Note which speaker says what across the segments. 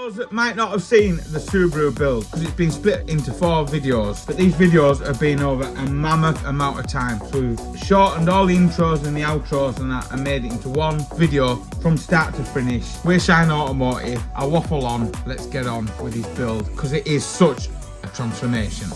Speaker 1: those that might not have seen the Subaru build, because it's been split into 4 videos, but these videos have been over a mammoth amount of time. So we've shortened all the intros and the outros and that and made it into one video from start to finish. We're Shine Automotive. I'll waffle on. Let's get on with this build, because it is such a transformation.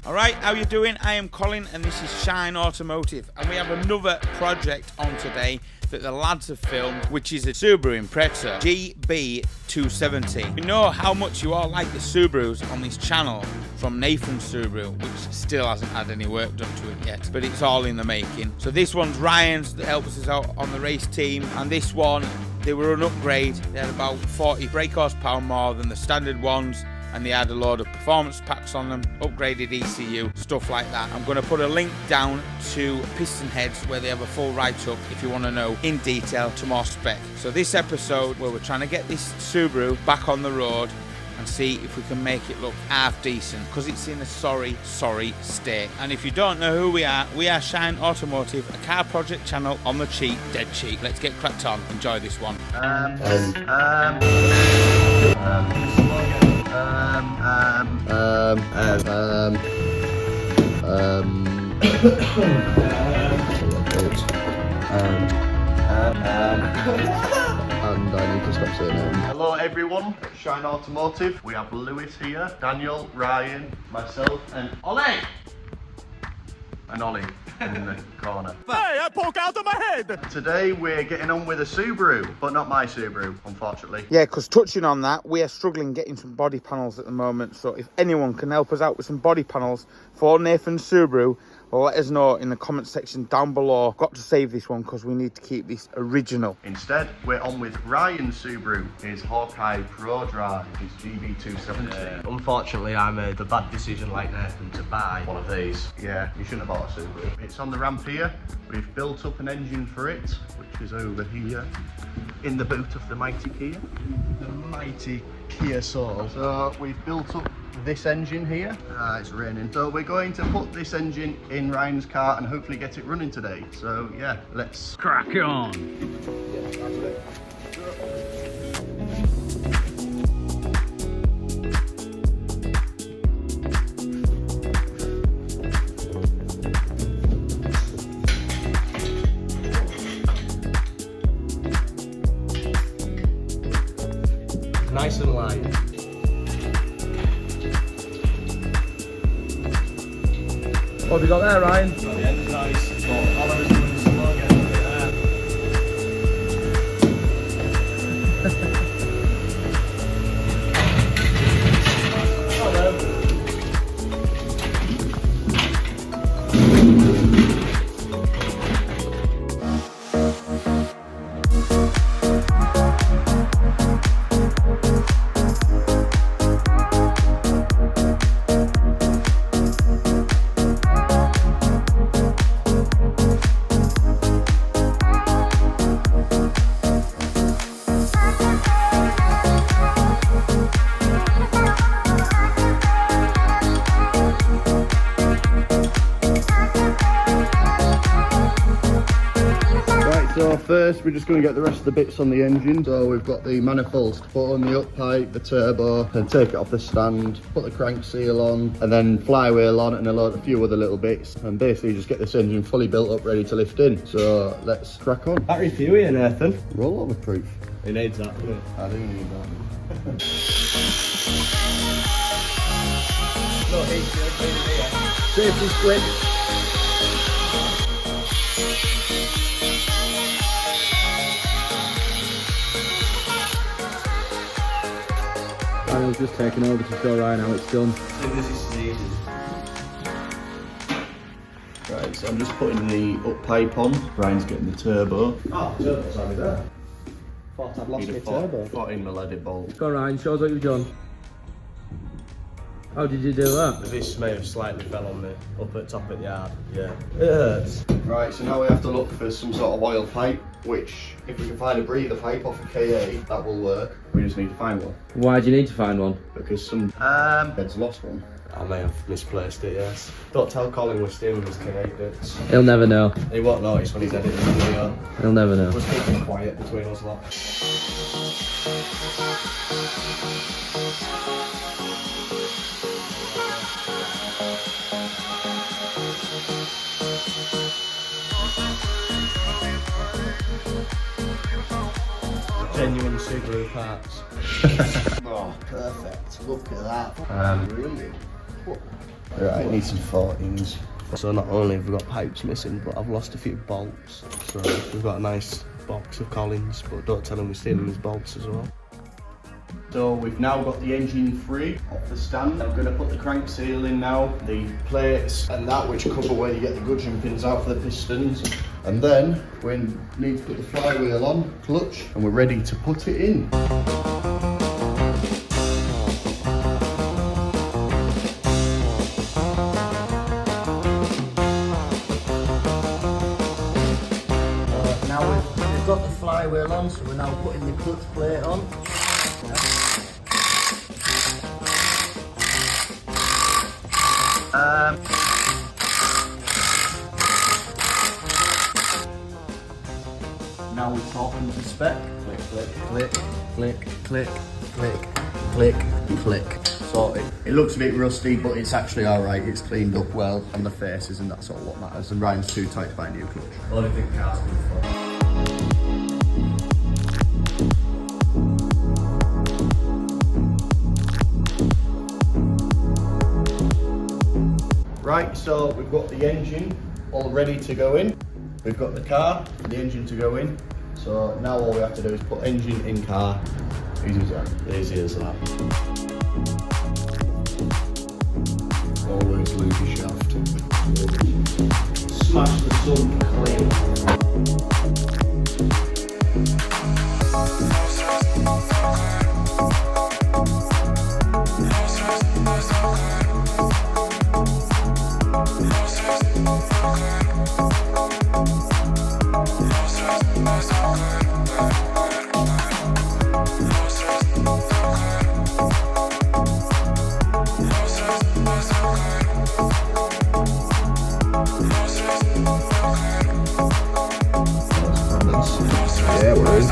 Speaker 1: Alright, how you doing? I am Colin and this is Shine Automotive, and we have another project on today that the lads have filmed, which is a Subaru Impreza GB270. We know how much you all like the Subarus on this channel from Nathan Subaru, which still hasn't had any work done to it yet, but it's all in the making. So this one's Ryan's that helps us out on the race team, and this one, they were an upgrade. They had about 40 brake horsepower more than the standard ones, and they had a load of performance packs on them, upgraded ECU, stuff like that. I'm going to put a link down to PistonHeads where they have a full write-up if you want to know in detail to more spec. So this episode where we're trying to get this Subaru back on the road and see if we can make it look half decent, because it's in a sorry state. And if you don't know who we are Shine Automotive, a car project channel on the cheap, dead cheap. Let's get cracked on. Enjoy this one.
Speaker 2: And I need to stop saying that.
Speaker 3: Hello everyone, Shine Automotive. We have Lewis here, Daniel, Ryan, myself and Ollie! And Ollie in the corner.
Speaker 4: Hey, I poke out of my head!
Speaker 3: Today we're getting on with a Subaru, but not my Subaru, unfortunately.
Speaker 1: Yeah, because touching on that, we are struggling getting some body panels at the moment, so if anyone can help us out with some body panels for Nathan Subaru, well, let us know in the comment section down below. Got to save this one because we need to keep this original.
Speaker 3: Instead, we're on with Ryan's Subaru, his Hawkeye ProDrive, his GB270.
Speaker 5: Unfortunately, I made the bad decision like Nathan to buy one of these.
Speaker 3: Yeah, you shouldn't have bought a Subaru. It's on the ramp here. We've built up an engine for it, which is over here in the boot of the mighty Kia. The mighty Kia Soul. So we've built up this engine here. It's raining. So we're going to put this engine in Ryan's car and hopefully get it running today. So yeah, let's
Speaker 4: Crack on!
Speaker 5: Nice and light.
Speaker 2: What have you got there, Ryan?
Speaker 5: The end's nice, but all I was doing is slow getting it there.
Speaker 3: So first we're just going to get the rest of the bits on the engine. So we've got the manifolds to put on, the up pipe, the turbo, and take it off the stand, put the crank seal on, and then flywheel on and a few other little bits, and basically just get this engine fully built up ready to lift in. So let's crack on.
Speaker 5: Battery fuel here, Nathan.
Speaker 3: Rollover proof.
Speaker 5: He needs that, doesn't he?
Speaker 3: I do need that.
Speaker 5: No heat shield here.
Speaker 3: Safety split.
Speaker 2: I was just taking over to show Ryan how it's done.
Speaker 5: This is easy.
Speaker 3: Right, so I'm just putting the up pipe on. Ryan's getting the turbo.
Speaker 5: Oh, turbo's already there. Thought I'd lost
Speaker 3: Need
Speaker 5: my
Speaker 3: a
Speaker 5: turbo.
Speaker 3: 14mm bolt.
Speaker 2: Go on, Ryan, show us what you've done. How did you do that?
Speaker 5: This may have slightly fell on me up at top of the yard. Yeah. It hurts.
Speaker 3: Right, so now we have to look for some sort of oil pipe, which if we can find a breather pipe off a KA, that will work. We just need to find one.
Speaker 2: Why do you need to find one?
Speaker 3: Because some heads lost one.
Speaker 5: I may have misplaced it, yes. Don't tell Colin we're stealing his K8 bits.
Speaker 2: He'll never know.
Speaker 5: He won't notice when he's editing the video.
Speaker 2: He'll never know.
Speaker 5: We're keeping quiet between us lot. Genuine Subaru parts.
Speaker 3: Oh, perfect. Look at that. Brilliant. Right, need some 14s.
Speaker 5: So not only have we got pipes missing, but I've lost a few bolts. So we've got a nice box of Collins, but don't tell him we're stealing his bolts as well.
Speaker 3: So we've now got the engine free off the stand. I'm going to put the crank seal in now, the plates and that, which cover where you get the gudgeon pins out for the pistons. And then we need to put the flywheel on, clutch, and we're ready to put it in.
Speaker 6: Now we've got the flywheel on, so we're now putting the clutch plate on.
Speaker 3: Now we're talking to spec. Click, click, click, click, click, click, click, click. So it looks a bit rusty, but it's actually alright. It's cleaned up well on the faces, and that's all what matters. And Ryan's too tight to buy a new clutch.
Speaker 5: Only thing car's good for.
Speaker 3: Right, so we've got the engine all ready to go in. We've got the car, the engine to go in. So now all we have to do is put engine in car. Easy as that.
Speaker 5: Easy as that.
Speaker 3: Always lube your shaft.
Speaker 6: Smash the sump clean.
Speaker 3: Yeah, we're in.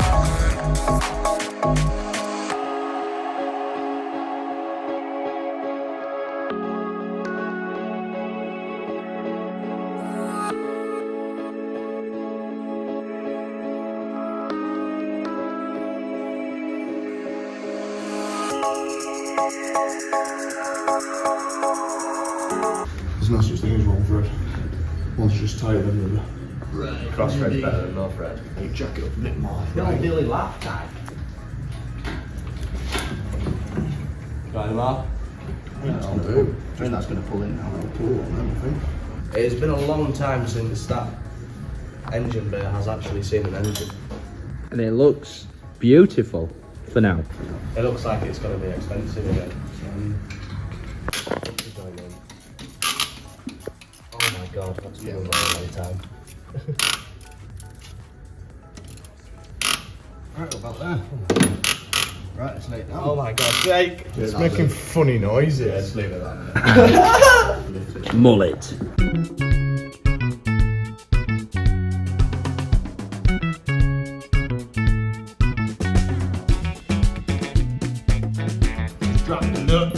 Speaker 3: There's no such thing as one thread. One's just tighter than the other.
Speaker 6: Right.
Speaker 5: Cross thread's better than no thread.
Speaker 3: You jack it up a bit more.
Speaker 6: Don't really laugh time.
Speaker 5: Got him off?
Speaker 3: That'll do. I think that's going to pull in now. It'll pull on them, I think.
Speaker 5: It's been a long time since that engine bay has actually seen an engine.
Speaker 2: And it looks beautiful for now.
Speaker 5: It looks like it's going to be expensive again. What's going on? Oh my god, that's been a very long time.
Speaker 3: Right, about there. Right, let's lay it down.
Speaker 5: Oh my god, Jake!
Speaker 4: It's making funny noises.
Speaker 3: Yeah, just leave it at that.
Speaker 2: Mullet.
Speaker 3: Drop the nut.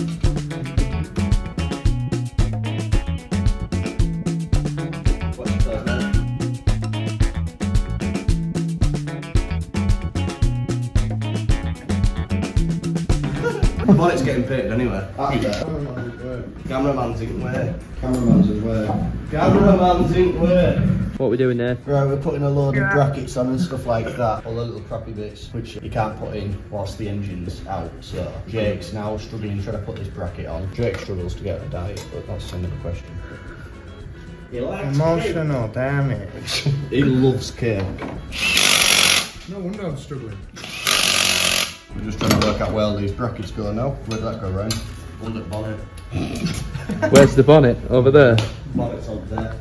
Speaker 5: The bonnet's getting painted anyway.
Speaker 3: Cameraman's
Speaker 5: Cameraman's in way.
Speaker 3: Cameraman's as well.
Speaker 5: Cameraman's in way.
Speaker 2: What are we doing there?
Speaker 3: Right, we're putting a load of brackets on and stuff like that. All the little crappy bits, which you can't put in whilst the engine's out. So Jake's now struggling trying to put this bracket on. Jake struggles to get a diet, but that's another question.
Speaker 5: He likes
Speaker 4: Emotional damage.
Speaker 3: He loves cake.
Speaker 4: No wonder I'm struggling.
Speaker 3: We're just trying to work out where all these brackets go now. Where'd that go round?
Speaker 5: under the bonnet.
Speaker 2: Where's the bonnet? Over there.
Speaker 5: Bonnet's up there.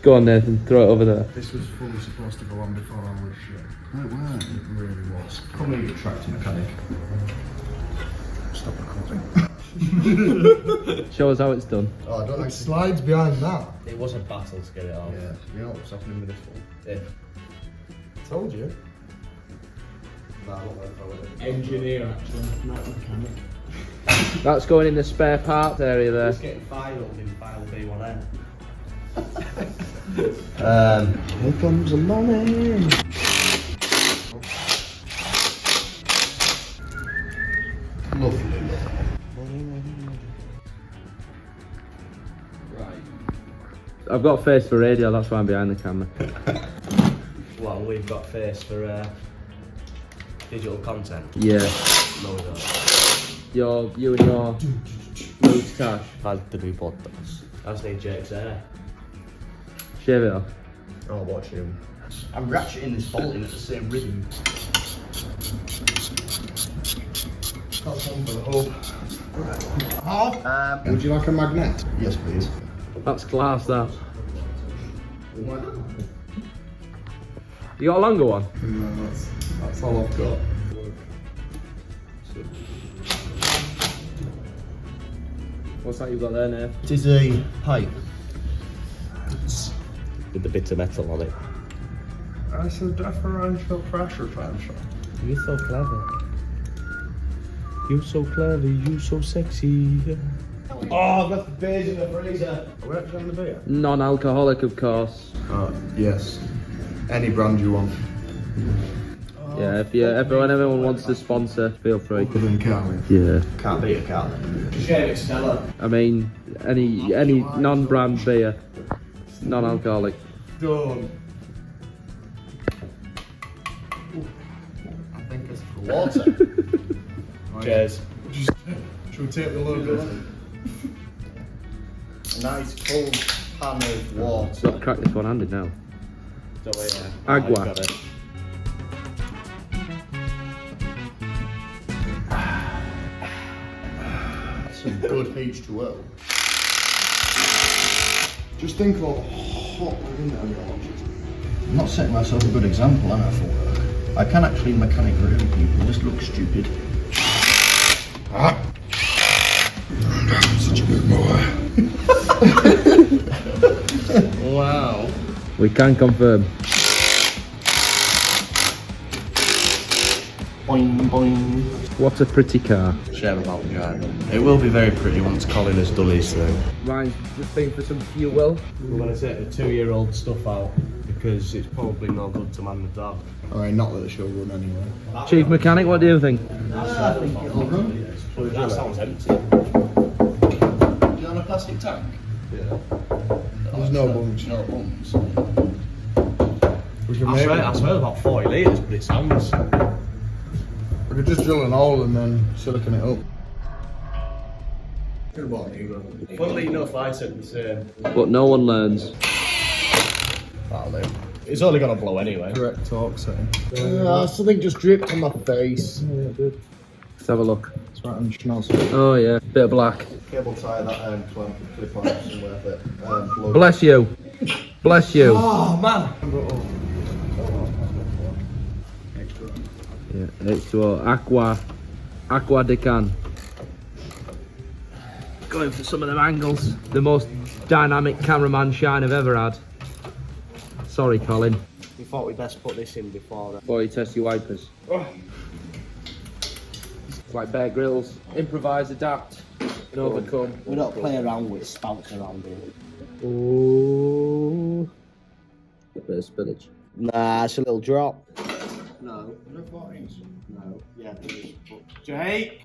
Speaker 2: Go on, Nathan. Throw it over there.
Speaker 4: This was fully supposed to go on before I was It really was.
Speaker 3: Come here, you tractor mechanic.
Speaker 4: Stop recording.
Speaker 2: Show us how it's done.
Speaker 3: Oh, I don't
Speaker 4: It slides behind that.
Speaker 5: It was a battle to get it off.
Speaker 3: Yeah, you know what's happening with this one?
Speaker 5: Yeah.
Speaker 4: Told you.
Speaker 5: Nah, I'm not going for it.
Speaker 4: Engineer, actually, not mechanic.
Speaker 2: That's going in the spare parts area there.
Speaker 5: It's getting filed in file B1N.
Speaker 3: Here comes the money. Lovely.
Speaker 2: I've got a face for radio, that's why I'm behind the camera.
Speaker 5: Well, we've got face for digital content.
Speaker 2: Yeah.
Speaker 5: No, we don't.
Speaker 2: You and your loose cash.
Speaker 5: Had to do podcasts. I just need Jake's hair.
Speaker 2: Shave it off.
Speaker 3: Oh, watch him. I'm ratcheting this bolt in at the same rhythm. That's one for the hub. Half.
Speaker 4: Would you like a magnet?
Speaker 3: Yes, please.
Speaker 2: That's class, that. You got a longer one?
Speaker 4: No, that's all I've got.
Speaker 2: What's that you've got there now?
Speaker 3: It is a pipe.
Speaker 5: With the bit of metal on it.
Speaker 4: It's a differential pressure transfer.
Speaker 5: You're so clever. You're so clever, you're so sexy. Oh, I've got the beers in the freezer.
Speaker 4: Are we actually on the beer?
Speaker 2: Non-alcoholic, of course.
Speaker 4: Yes. Any brand you want.
Speaker 2: Yeah, if anyone wants to sponsor, feel free.
Speaker 4: Other than Carly.
Speaker 2: Yeah.
Speaker 3: Can't beat a cat.
Speaker 5: Shame it's Stella.
Speaker 2: I mean, any non-brand beer, non-alcoholic.
Speaker 4: Done.
Speaker 3: I think it's for water.
Speaker 5: Cheers.
Speaker 4: Should we take the logo off?
Speaker 3: A nice full pan of water.
Speaker 2: Got to crack this one-handed now.
Speaker 5: Don't wait,
Speaker 2: Agua.
Speaker 5: I've got it.
Speaker 3: That's some good H2O.
Speaker 4: Just think of all the hot within there.
Speaker 3: I'm not setting myself a good example, am I, for work? I can actually mechanic ruin people, just look stupid.
Speaker 4: Such a good boy.
Speaker 5: Wow.
Speaker 2: We can confirm.
Speaker 3: Boing, boing.
Speaker 2: What a pretty car.
Speaker 5: Shame about the driver. It will be very pretty once Colin has done his thing.
Speaker 2: Ryan's just been for some fuel.
Speaker 5: We're going to take the 2-year-old stuff out because it's probably no good to man the dog.
Speaker 4: Alright, not that it should run anyway.
Speaker 2: Chief mechanic, what do you think?
Speaker 3: I think it'll run.
Speaker 5: That sounds empty.
Speaker 3: You on a plastic tank?
Speaker 5: Yeah.
Speaker 4: There's no bumps.
Speaker 3: No bumps.
Speaker 4: We can
Speaker 5: I
Speaker 4: make
Speaker 5: swear about 40 litres, but it sounds.
Speaker 4: We could just drill an hole and then silicon it up. Could have bought a new one.
Speaker 5: Funnily enough, I said the same.
Speaker 2: But no one learns.
Speaker 5: That'll do. It's only going to blow anyway.
Speaker 4: Correct torque setting.
Speaker 3: Something just dripped on my face.
Speaker 2: Let's have a look.
Speaker 4: It's right on the schnoz.
Speaker 2: Oh yeah, bit of black.
Speaker 3: Cable tie that clamp and clip on it somewhere that
Speaker 2: Bless you. Bless you.
Speaker 5: Oh, man.
Speaker 2: Yeah, H2O. Aqua de can. Going for some of them angles. The most dynamic cameraman shine I've ever had. Sorry, Colin.
Speaker 5: We thought we'd best put this in before.
Speaker 2: Before you test your wipers. It's like Bear Grylls. Improvise, adapt, and overcome.
Speaker 6: We don't play around with spouts around here.
Speaker 2: Ooh. A bit of spillage.
Speaker 5: Nah, it's a little drop.
Speaker 3: No.
Speaker 5: No. Yeah, Jake!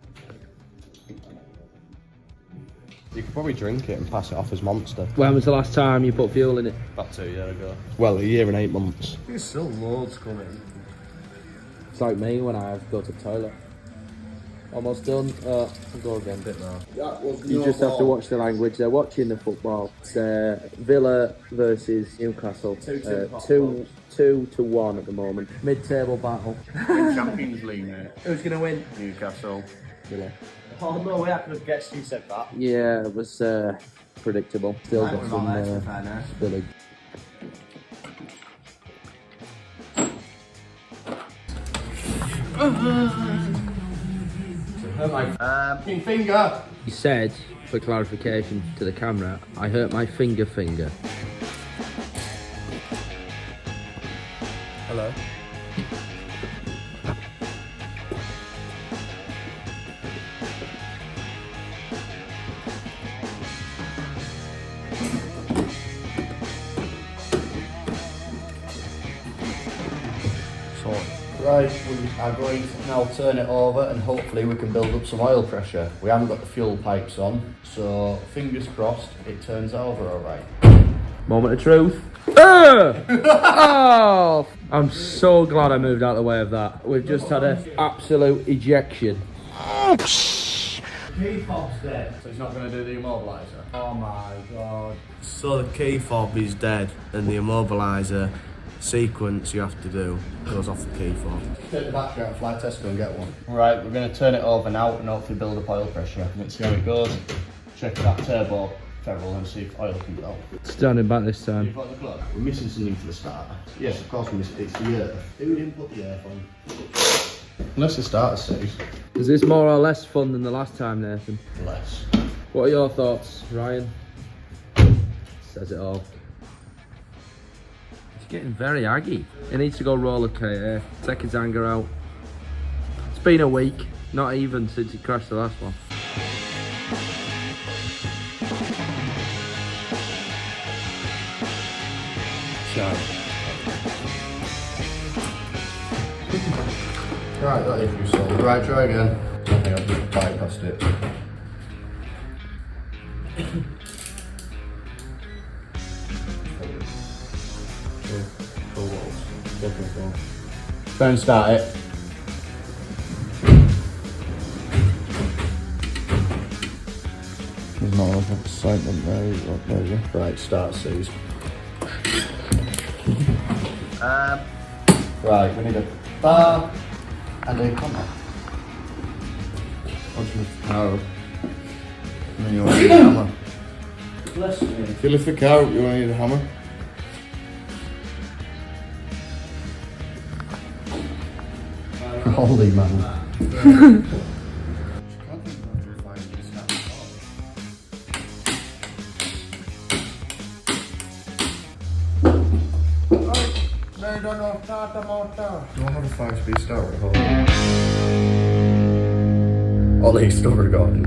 Speaker 5: You could probably drink it and pass it off as Monster.
Speaker 2: When was the last time you put fuel in it?
Speaker 5: About 2 years ago. Well, 1 year and 8 months.
Speaker 3: There's still loads coming.
Speaker 2: It's like me when I have to go to the toilet. Almost done. I'll go again.
Speaker 5: Bit now.
Speaker 2: You just have to watch the language. They're watching the football. It's Villa versus Newcastle. 2-1 at the moment. Mid-table battle.
Speaker 3: Champions League, mate.
Speaker 2: Who's going to win?
Speaker 3: Newcastle.
Speaker 2: Villa.
Speaker 5: Oh, no way, I could have guessed you said that.
Speaker 2: Yeah, it was predictable. Still got some spillage.
Speaker 3: Finger.
Speaker 2: He said, for clarification to the camera, I hurt my finger.
Speaker 5: Hello.
Speaker 3: Right, we are going to now turn it over and hopefully we can build up some oil pressure. We haven't got the fuel pipes on, so fingers crossed it turns over alright.
Speaker 2: Moment of truth. Oh! I'm so glad I moved out of the way of that. We've just had an absolute ejection.
Speaker 3: Key fob's dead, so he's not going to do the immobiliser. Oh my god.
Speaker 5: So the key fob is dead, and the immobiliser sequence you have to do goes off the key fob.
Speaker 3: Take the battery out and fly Tesco and get one. Right, we're going to turn it over now and hopefully build up oil pressure. Let's see how it goes. Check that turbo ferrule and see if oil can go.
Speaker 2: Standing back this time.
Speaker 3: You've got the plug? We're missing something for the starter. Yes, of course we missed it. It's the earth. Who didn't put the earth on? Unless the starter says.
Speaker 2: Is this more or less fun than the last time, Nathan?
Speaker 3: Less.
Speaker 2: What are your thoughts, Ryan? Says it all. He's getting very aggy. He needs to go roller KA, take his anger out. It's been a week, not even since he crashed the last one.
Speaker 3: Right, that is you solid. Right, try again. I think I've just bypassed it. Don't start it.
Speaker 4: There's not enough excitement there.
Speaker 3: Right, start seized. Right, we need a bar and a contact.
Speaker 4: Once you lift the car up, and then you want to need a hammer.
Speaker 3: Bless me.
Speaker 4: If you lift the car up, you want to need a hammer.
Speaker 3: Holy man.
Speaker 4: They don't know start the motor. You want to have a 5-speed starter?
Speaker 3: Ollie still recording.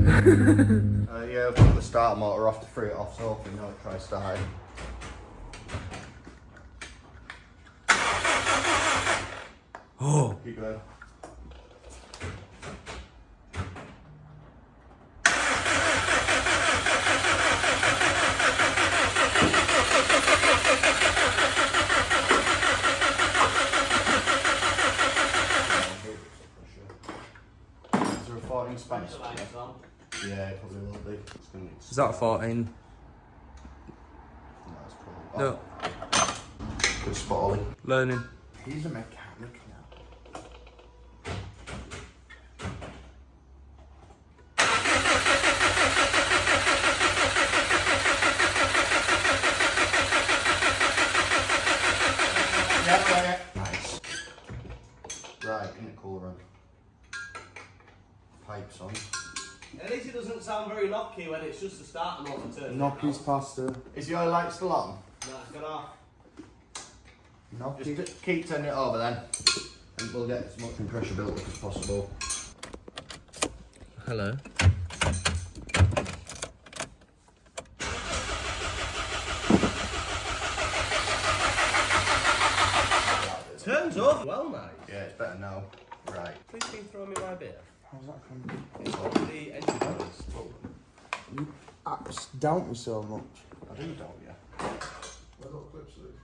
Speaker 3: Yeah, I've got the starter motor off to free it off, so hopefully now it tries starting.
Speaker 5: Oh!
Speaker 3: Keep going. Is there a 14 Spanish? Yeah, it probably will be. It's gonna need
Speaker 2: Is that 14?
Speaker 3: No, it's probably.
Speaker 2: No.
Speaker 3: Good spot, Ollie.
Speaker 2: Learning.
Speaker 4: He's a mechanic now.
Speaker 3: Nice. Right, in the Col Lawrenson. Pipes on.
Speaker 5: At least it doesn't sound very knocky when it's just the starter motor turning.
Speaker 4: Knocky's pasta.
Speaker 3: Is the oil light still on?
Speaker 5: Nah, get off.
Speaker 4: Knocky.
Speaker 3: Just keep turning it over then, and we'll get as much pressure built up as possible.
Speaker 2: Hello.
Speaker 5: Turns off. Well, nice.
Speaker 3: Yeah, it's better now. Right.
Speaker 5: Please can you throw me my beer?
Speaker 4: How's that coming?
Speaker 5: It's on the engine noise.
Speaker 4: You doubt me so much.
Speaker 3: I do, don't you?
Speaker 4: Where's all the clips of these?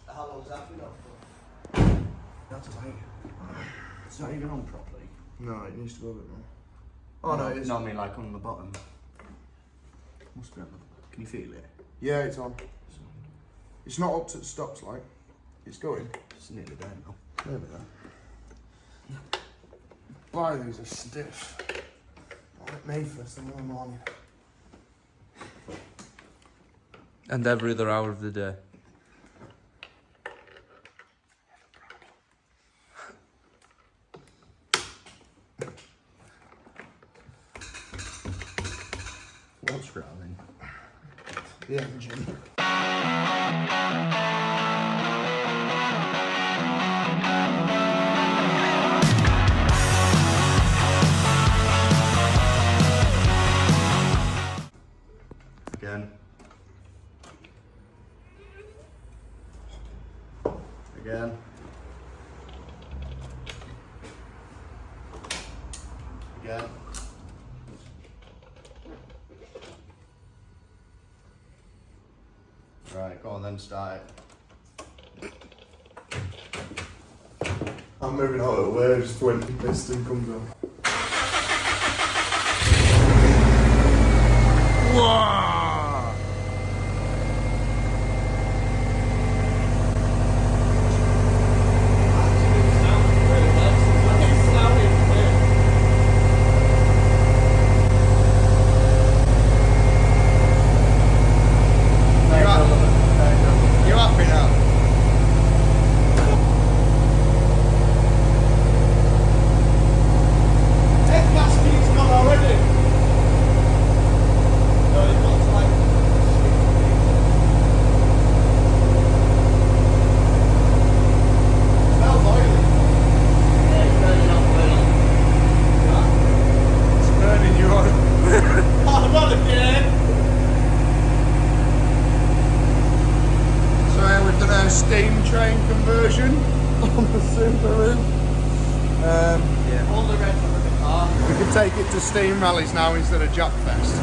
Speaker 5: How long's that been up for?
Speaker 3: That's tight. It's not even on properly.
Speaker 4: No, it needs to go a bit more.
Speaker 3: Oh no, it's not. I mean, like on the bottom. Must be on the. Can you feel it?
Speaker 4: Yeah, it's on. It's not up to the stops like. It's going.
Speaker 3: It's nearly there now.
Speaker 4: There we go. Why these are stiff. Not like me first thing in the morning.
Speaker 2: And every other hour of the day.
Speaker 3: What's growling?
Speaker 4: The engine.
Speaker 3: Again. Again. Again. Right, go on then, start it.
Speaker 4: I'm moving out of the way just when the piston comes up.
Speaker 3: You happy now? Head gasket's gone already. No, it looks like smells oily.
Speaker 6: Yeah, it's burning off well.
Speaker 3: It's burning your oil. Oh, not again. So yeah, we've done a steam train conversion on the Subaru.
Speaker 6: All the rest of the car.
Speaker 3: We can take it to steam rallies now instead of Jack Fest.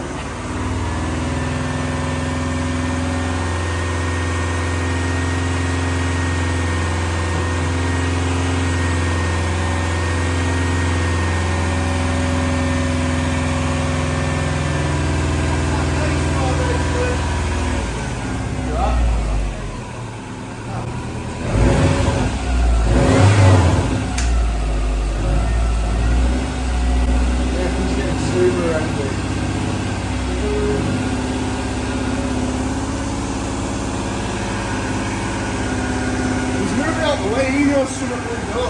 Speaker 3: He's moving out the way, he knows something will go.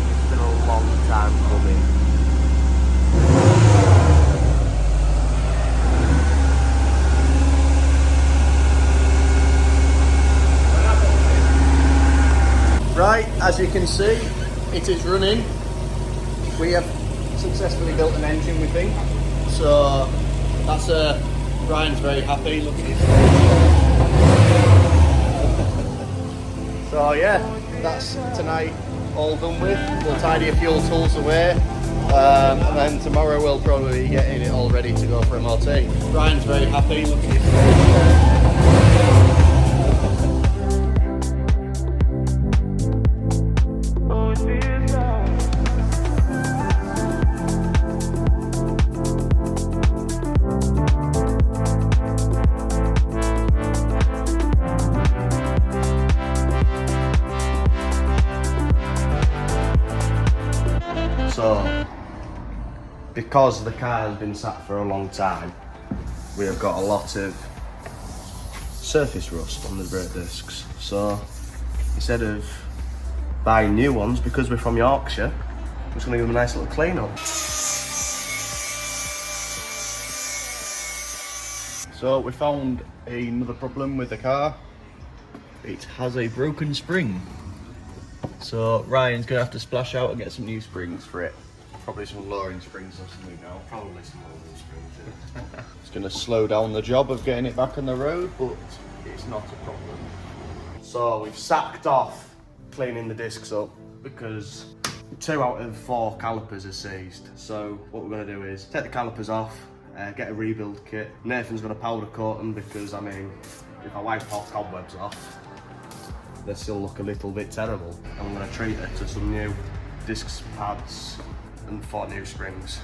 Speaker 5: It's been a long time coming.
Speaker 3: Right, as you can see, it is running. We have successfully built an engine, we think. So that's Brian's very happy. Look at his So yeah, that's tonight all done with. We'll tidy a few tools away. And then tomorrow we'll probably be getting it all ready to go for MOT. Brian's very happy. Look at his
Speaker 5: So, because the car has been sat for a long time, we have got a lot of surface rust on the brake discs. So, instead of buying new ones, because we're from Yorkshire, we're just going to give them a nice little clean up.
Speaker 3: So we found another problem with the car. It has a broken spring. So Ryan's gonna have to splash out and get some new springs for it. Probably some lowering springs or something now.
Speaker 5: Probably some lowering springs.
Speaker 3: It's gonna slow down the job of getting it back on the road, but it's not a problem.
Speaker 5: So we've sacked off cleaning the discs up because 2 out of 4 calipers are seized. So what we're going to do is take the calipers off, get a rebuild kit. Nathan's going to powder coat them because, I mean, if I wipe all cobwebs off, they still look a little bit terrible. I'm going to treat it to some new discs, pads and 4 new springs,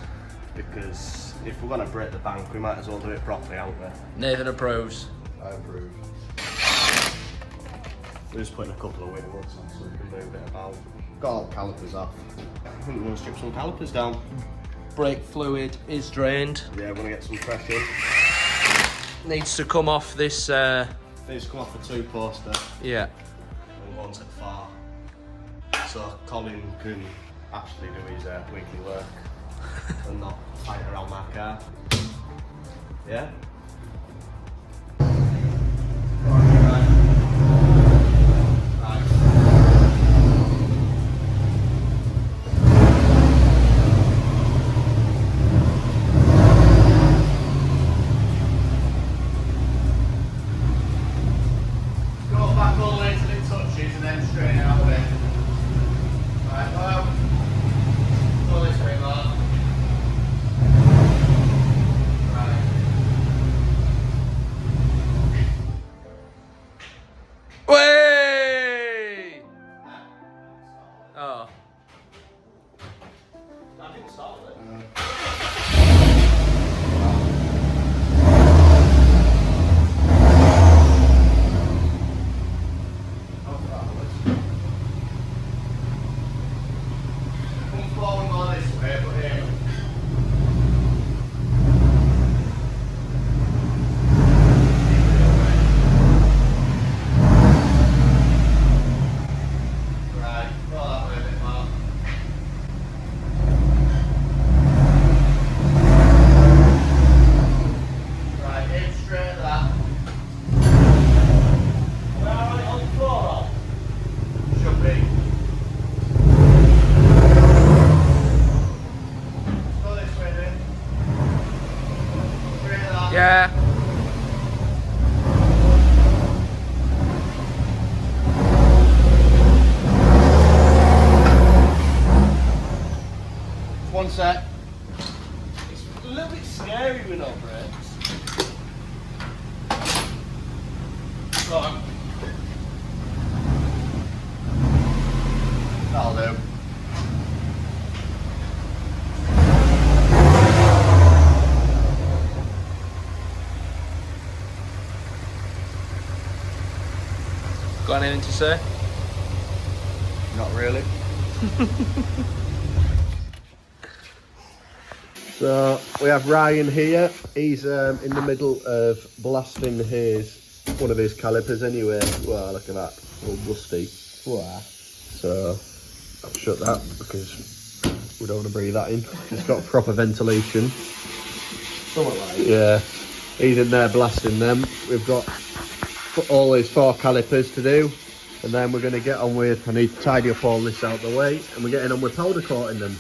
Speaker 5: because if we're going to break the bank, we might as well do it properly, aren't we?
Speaker 2: Nathan approves.
Speaker 4: I approve.
Speaker 5: We're just putting a couple of wheel nuts on so we can move it about. Got all the calipers off. I think we're going to strip some calipers down.
Speaker 2: Brake fluid is drained.
Speaker 5: Yeah, we're going to get some fresh in.
Speaker 2: needs to come off this.
Speaker 5: These come off a 2-poster
Speaker 2: Yeah.
Speaker 5: and one's at far. So Colin can actually do his weekly work and not fight around my car. Yeah?
Speaker 2: Way! Oh.
Speaker 5: I didn't start it. Come forward more this way, but here. Right, go that way a bit more. Right, aim straight at that. Where are it on the floor, Rob? Should be. Let's go this way then. Straight at that.
Speaker 2: Yeah.
Speaker 5: One sec. It's a little bit scary with no brakes. Go on. That'll do.
Speaker 2: Got anything to say?
Speaker 5: Not really.
Speaker 3: So we have Ryan here. He's in the middle of blasting one of his calipers anyway. Wow, look at that, all rusty. Wow. So I'll shut that because we don't want to breathe that in. It's got proper ventilation.
Speaker 5: Somewhat like.
Speaker 3: Yeah, he's in there blasting them. We've got all these 4 calipers to do, and then we're going to get on with, I need to tidy up all this out the way, and we're getting on with powder coating them.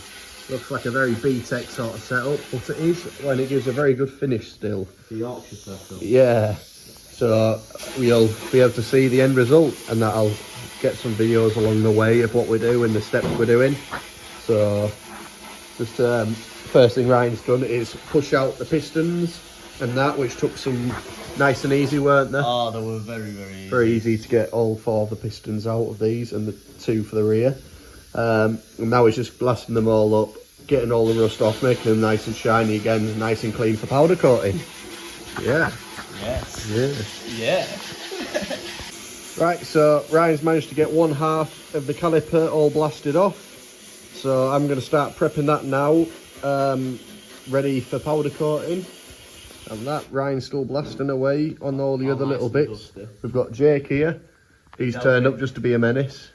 Speaker 3: Looks like a very B-Tech sort of setup, but it is, and it gives a very good finish still.
Speaker 5: The Yorkshire setup.
Speaker 3: Yeah, so we'll be able to see the end result, and that'll get some videos along the way of what we do and the steps we're doing. So just first thing Ryan's done is push out the pistons and that, which took some nice and easy, weren't they?
Speaker 5: Oh, they were very, very easy.
Speaker 3: Very easy to get all 4 of the pistons out of these and the 2 for the rear. And now it's just blasting them all up, getting all the rust off, making them nice and shiny again, nice and clean for powder coating. Yeah.
Speaker 5: Yes.
Speaker 3: Yeah.
Speaker 5: Yeah.
Speaker 3: Right, so Ryan's managed to get 1/2 of the caliper all blasted off. So I'm going to start prepping that now, ready for powder coating. And that, Ryan's still blasting away on all the other
Speaker 5: nice
Speaker 3: little
Speaker 5: and
Speaker 3: bits.
Speaker 5: dusty.
Speaker 3: We've got Jake here. He's turned up just to be a menace.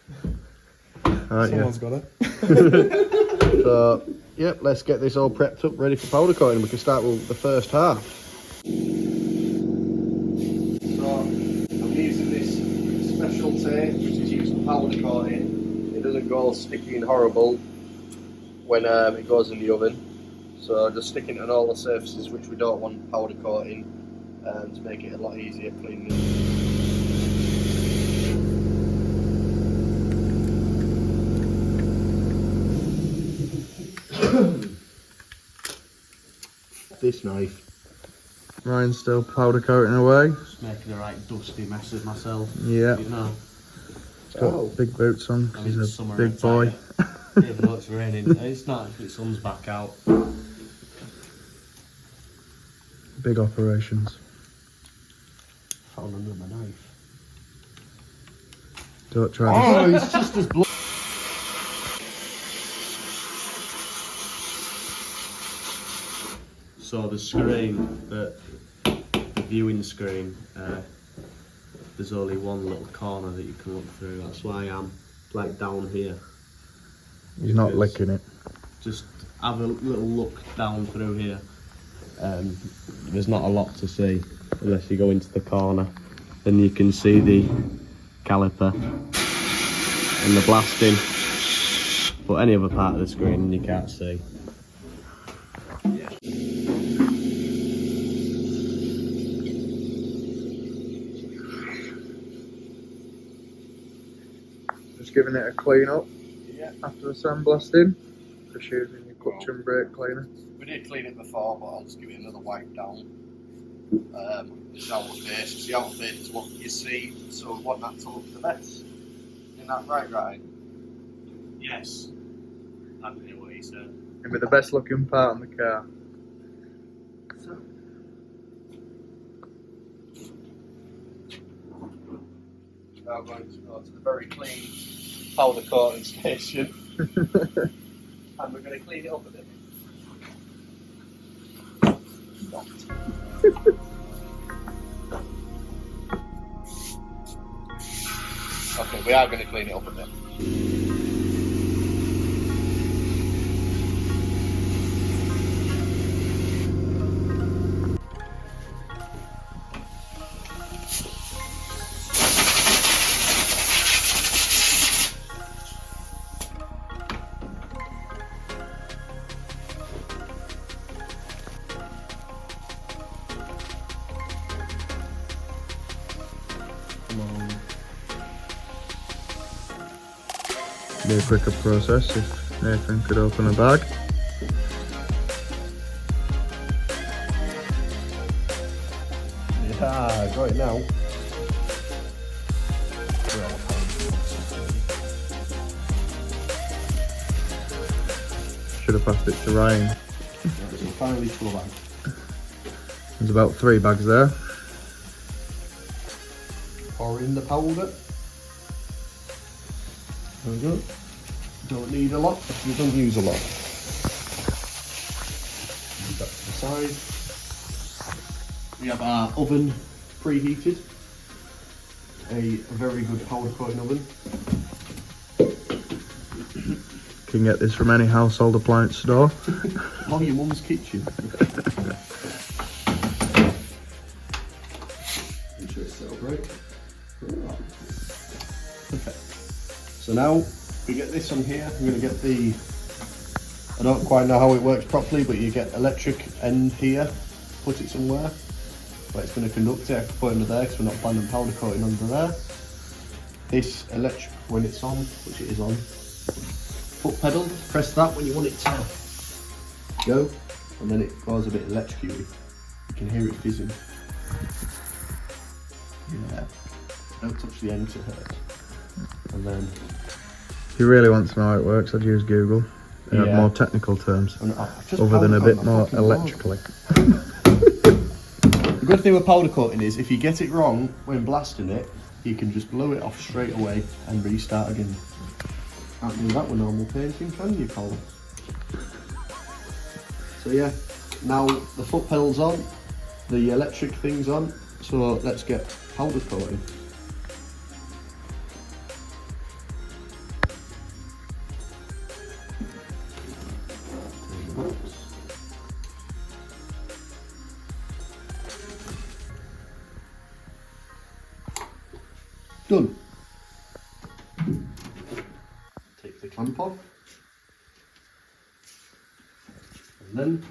Speaker 4: Someone's got it.
Speaker 3: So, yep, let's get this all prepped up, ready for powder coating. We can start with the first half. So, I'm using this special tape, which is used for powder coating. It doesn't go all sticky and horrible when it goes in the oven. So, just sticking it on all the surfaces which we don't want powder coating to make it a lot easier cleaning. This knife.
Speaker 4: Ryan's still powder coating away.
Speaker 5: Just making a right dusty mess of myself.
Speaker 4: Yeah.
Speaker 5: You know.
Speaker 4: He's got big boots on.
Speaker 5: I mean,
Speaker 4: He's a
Speaker 5: summer
Speaker 4: big boy.
Speaker 5: attire. Even though it's raining, it's not actually, the sun's back out.
Speaker 4: Big operations.
Speaker 5: Found another knife.
Speaker 4: Don't try this.
Speaker 5: It's just as blood. So the screen that we've viewing screen, there's only one little corner that you can look through. That's why I'm like down here.
Speaker 4: You're not licking it.
Speaker 5: Just have a little look down through here. There's not a lot to see unless you go into the corner. Then you can see the caliper and the blasting, but any other part of the screen you can't see.
Speaker 4: Just giving it a clean up after the sandblasting. Just using your clutch and brake cleaner.
Speaker 3: We did clean it before, but I'll just give it another wipe down. This outer face, the outer face is what you see, so we want that to look the best. Isn't that right, Ryan?
Speaker 5: Yes, I don't know what he said.
Speaker 4: It'll be the best looking part on the car.
Speaker 3: So. Now we're going to go to the very clean powder coating station. And we're going to clean it up a bit. Okay, we are going to clean it up a bit.
Speaker 4: Be a quicker process if Nathan could open a bag.
Speaker 3: Yeah, got it now.
Speaker 4: Should have passed it to Ryan.
Speaker 3: It's finally full of bag.
Speaker 4: There's about 3 bags there.
Speaker 3: Pour in the powder. There we go. Don't need a lot, you don't use a lot. Put that to the side. We have our oven preheated. A very good powder coating oven.
Speaker 4: Can get this from any household appliance store.
Speaker 3: Oh, your mum's kitchen. Make sure it's set up right. Perfect. So now we get this on here. I'm going to get the, I don't quite know how it works properly, but you get electric end here, put it somewhere where it's going to conduct it. I can put it under there because we're not planning powder coating under there. This electric, when it's on, which it is on, foot pedal, press that when you want it to go, and then it goes a bit electrocuted. You can hear it fizzing. Yeah, don't touch the end to hurt. And then,
Speaker 4: If you really want to know how it works, I'd use Google. They have more technical terms, other than a bit more electrically.
Speaker 3: The good thing with powder coating is if you get it wrong when blasting it, you can just blow it off straight away and restart again. Can't do that with normal painting, can you, Col? So yeah, now the foot pedal's on, the electric thing's on, so let's get powder coating. Done. Take the clamp off. And then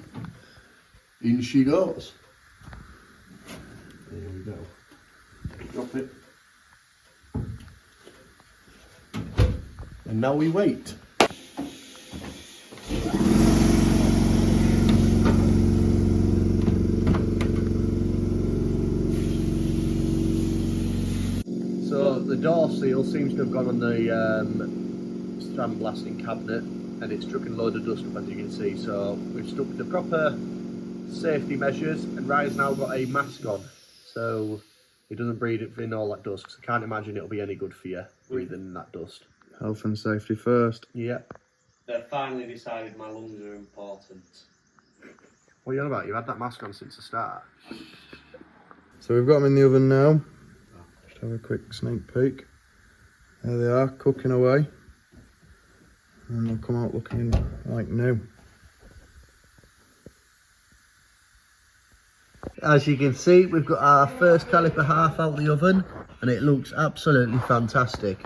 Speaker 3: in she goes. There we go. Drop it. And now we wait. So the door seal seems to have gone on the sandblasting cabinet, and it's trucking a load of dust up, as you can see. So we've stuck the proper safety measures, and Ryan's now got a mask on, so he doesn't breathe in all that dust. 'Cause I can't imagine it'll be any good for you breathing in that dust.
Speaker 4: Health and safety first.
Speaker 3: Yeah.
Speaker 5: They've finally decided my lungs are important.
Speaker 3: What are you on about? You had that mask on since the start.
Speaker 4: So we've got them in the oven now. Just have a quick sneak peek. There they are, cooking away. And they'll come out looking like new.
Speaker 3: As you can see, we've got our first caliper half out of the oven, and it looks absolutely fantastic.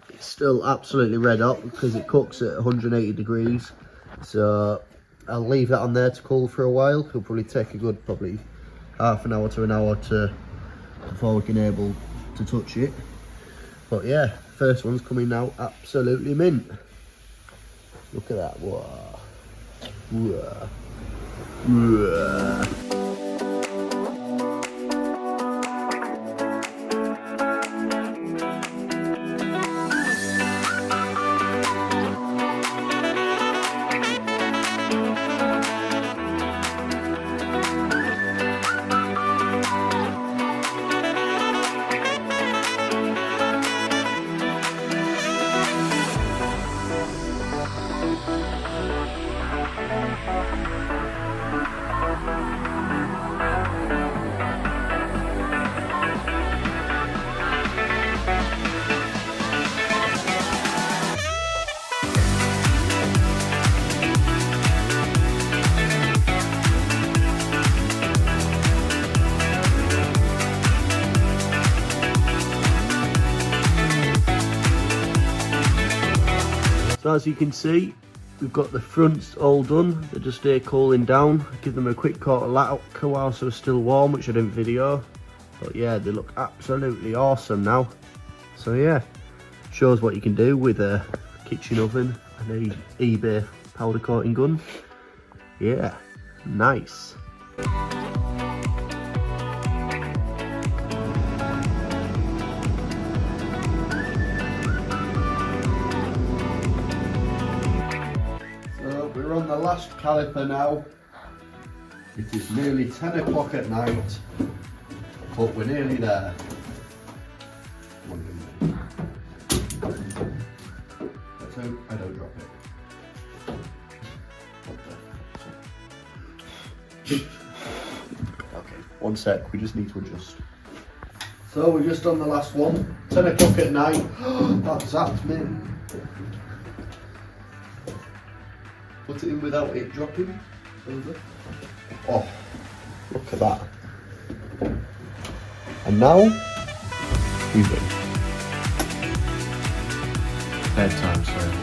Speaker 3: It's still absolutely red hot because it cooks at 180 degrees. So I'll leave that on there to cool for a while. It'll probably take a good half an hour to an hour before we can able to touch it. But yeah, first one's coming out absolutely mint. Look at that. Whoa. Whoa. Whoa. So as you can see, we've got the fronts all done. They're just here cooling down. Give them a quick coat of lacquer whilst they're still warm, which I didn't video. But yeah, they look absolutely awesome now. So yeah, shows what you can do with a kitchen oven and a eBay powder coating gun. Yeah, nice. We're on the last caliper now. It is nearly 10 o'clock at night, but we're nearly there. Let's hope I don't drop it. Okay, one sec, we just need to adjust. So we're just on the last one, 10 o'clock at night. That's zapped me. Put it in without it dropping. Over. Oh, look at that. And now, we win.
Speaker 5: Bedtime, sir.